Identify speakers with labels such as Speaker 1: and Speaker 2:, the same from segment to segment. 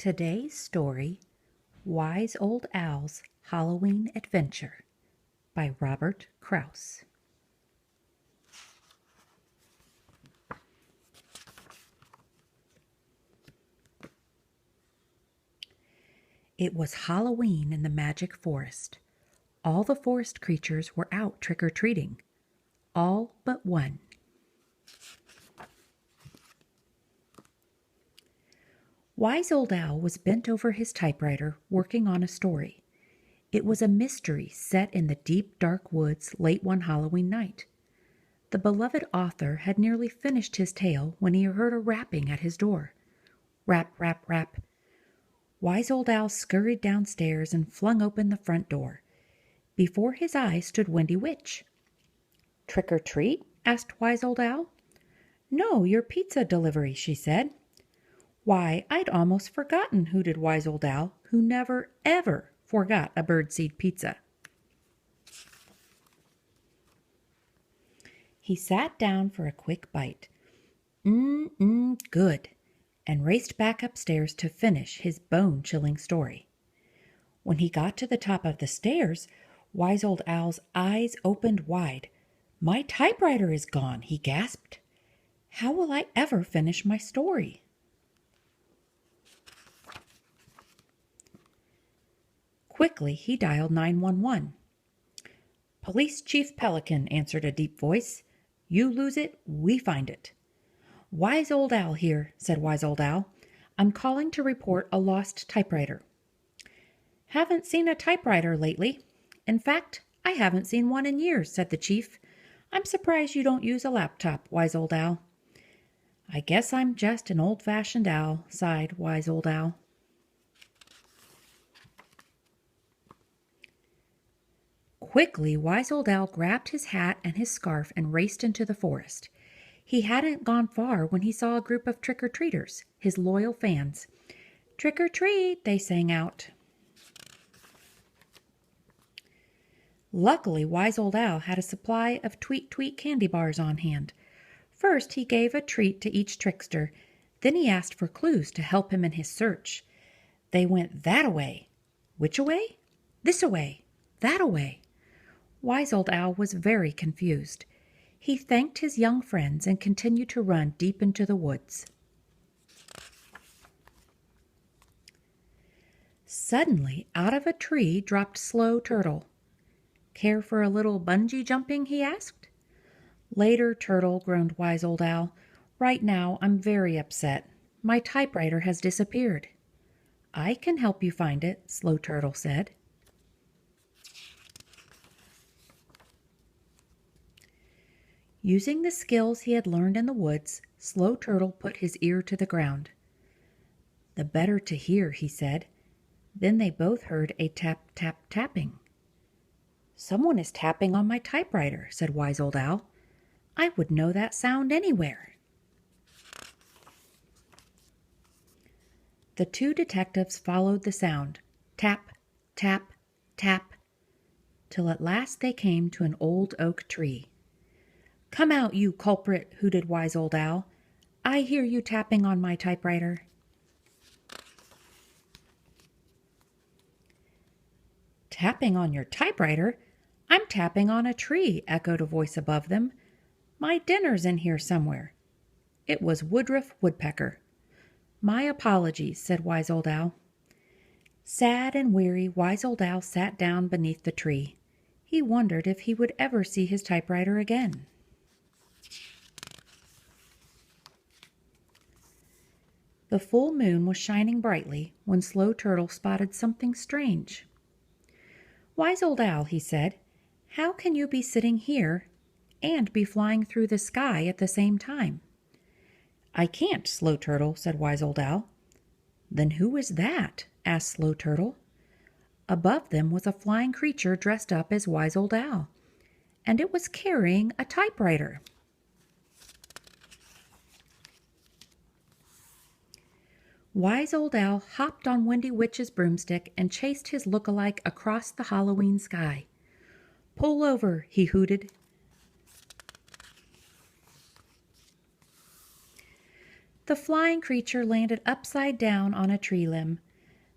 Speaker 1: Today's story, Wise Old Owl's Halloween Adventure by Robert Krause. It was Halloween in the magic forest. All the forest creatures were out trick-or-treating, all but one. Wise Old Owl was bent over his typewriter working on a story. It was a mystery set in the deep, dark woods late one Halloween night. The beloved author had nearly finished his tale when he heard a rapping at his door. Rap, rap, rap. Wise Old Owl scurried downstairs and flung open the front door. Before his eyes stood Wendy Witch. "Trick or treat?" asked Wise Old Owl. "No, your pizza delivery," she said. "Why, I'd almost forgotten," hooted Wise Old Owl, who never, ever forgot a birdseed pizza. He sat down for a quick bite. Good, and raced back upstairs to finish his bone-chilling story. When he got to the top of the stairs, Wise Old Owl's eyes opened wide. "My typewriter is gone," he gasped. "How will I ever finish my story?" Quickly, he dialed 911. "Police Chief Pelican," answered a deep voice. "You lose it, we find it." "Wise Old Owl here," said Wise Old Owl. "I'm calling to report a lost typewriter." "Haven't seen a typewriter lately. In fact, I haven't seen one in years," said the chief. "I'm surprised you don't use a laptop, Wise Old Owl." "I guess I'm just an old-fashioned owl," sighed Wise Old Owl. Quickly, Wise Old Owl grabbed his hat and his scarf and raced into the forest. He hadn't gone far when he saw a group of trick-or-treaters, his loyal fans. "Trick or treat," they sang out. Luckily, Wise Old Owl had a supply of Tweet-Tweet candy bars on hand. First, he gave a treat to each trickster. Then he asked for clues to help him in his search. They went that-a-way. Which-a-way? This-a-way. That-a-way. Wise Old Owl was very confused. He thanked his young friends and continued to run deep into the woods. Suddenly, out of a tree dropped Slow Turtle. "Care for a little bungee jumping?" he asked. "Later, Turtle," groaned Wise Old Owl. "Right now, I'm very upset. My typewriter has disappeared." "I can help you find it," Slow Turtle said. Using the skills he had learned in the woods, Slow Turtle put his ear to the ground. "The better to hear," he said. Then they both heard a tap, tap, tapping. "Someone is tapping on my typewriter," said Wise Old Owl. "I would know that sound anywhere." The two detectives followed the sound, tap, tap, tap, till at last they came to an old oak tree. "Come out, you culprit," hooted Wise Old Owl. "I hear you tapping on my typewriter." "Tapping on your typewriter? I'm tapping on a tree," echoed a voice above them. "My dinner's in here somewhere." It was Woodruff Woodpecker. "My apologies," said Wise Old Owl. Sad and weary, Wise Old Owl sat down beneath the tree. He wondered if he would ever see his typewriter again. The full moon was shining brightly when Slow Turtle spotted something strange. "Wise Old Owl," he said, "how can you be sitting here and be flying through the sky at the same time?" "I can't, Slow Turtle," said Wise Old Owl. "Then who is that?" asked Slow Turtle. Above them was a flying creature dressed up as Wise Old Owl, and it was carrying a typewriter. Wise Old Owl hopped on Wendy Witch's broomstick and chased his look-alike across the Halloween sky. "Pull over," he hooted. The flying creature landed upside down on a tree limb.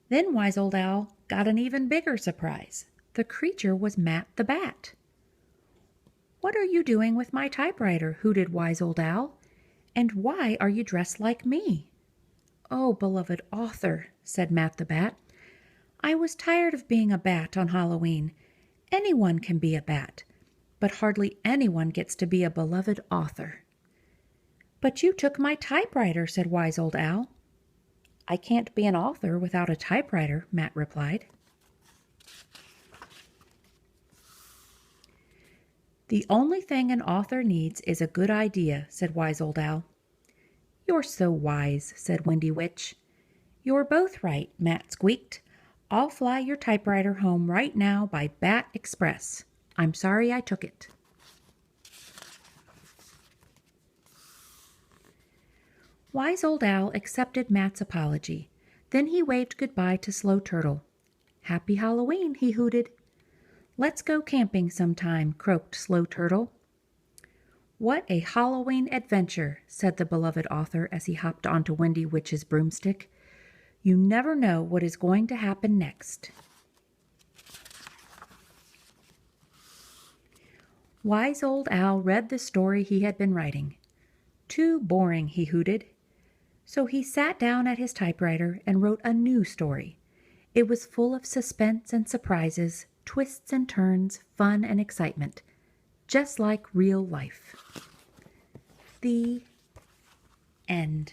Speaker 1: Then Wise Old Owl got an even bigger surprise. The creature was Matt the Bat. "What are you doing with my typewriter?" hooted Wise Old Owl. "And why are you dressed like me?" "Oh, beloved author," said Matt the Bat, "I was tired of being a bat on Halloween. Anyone can be a bat, but hardly anyone gets to be a beloved author." "But you took my typewriter," said Wise Old Owl. "I can't be an author without a typewriter," Matt replied. "The only thing an author needs is a good idea," said Wise Old Owl. "You're so wise," said Windy Witch. "You're both right," Matt squeaked. "I'll fly your typewriter home right now by Bat Express. I'm sorry I took it." Wise Old Owl accepted Matt's apology. Then he waved goodbye to Slow Turtle. "Happy Halloween," he hooted. "Let's go camping sometime," croaked Slow Turtle. "What a Halloween adventure," said the beloved author as he hopped onto Windy Witch's broomstick. "You never know what is going to happen next." Wise Old Owl read the story he had been writing. "Too boring," he hooted. So he sat down at his typewriter and wrote a new story. It was full of suspense and surprises, twists and turns, fun and excitement, just like real life. The end.